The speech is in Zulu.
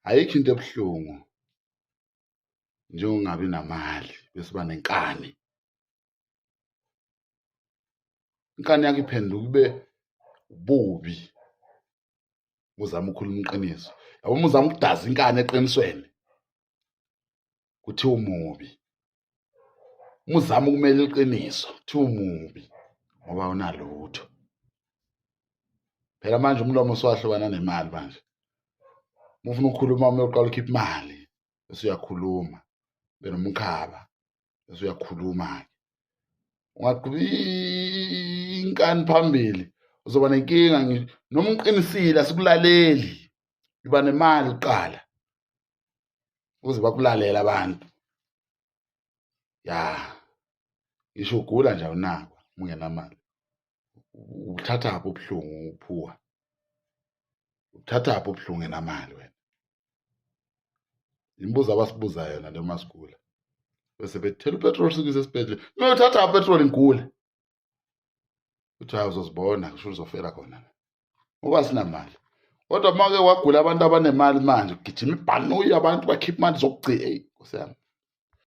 Ayikho into ebuhlungu njengokungabi namali bese uba nenkani. Inkani yakho iphenduka kube ububi uzama ukukhuluma iqiniso. Yabo uma uzama ukudaza inkani eqinisweni kuthiwa umubi. Uma uzama ukumela iqiniso kuthiwa umubi ngoba awunalutho. Phela manje umlomo usuwahlukana nemali manje. Uma ufuna ukukhuluma uma uqala ukhipha imali bese uyakhuluma benomkhaba bese uyakhuluma-ke. Ungaqhuba inkani phambili uzoba nenkinga noma uqinisile asikulaleli. Uba nemali kuqala ukuze bakulalela abantu. Ya ngisho ugula nje awunakwa uma ungenamali. Uthathaphi ubuhlungu uphuwa? Uthathaphi ubuhlungu engenamali wena? Imibuzo abasibuza yona le masigula bese bethela upetrol sikuse esibhedlela. Uyothatha upetrol ngigule. Uthi hayi uzozibona kusho uzofela khona ngoba sinamali. Kodwa uma-ke wagula abantu abanemali manje kugijima ibhanoyi abantu bakhipha imali zokugcina. Eyi Nkosi yami.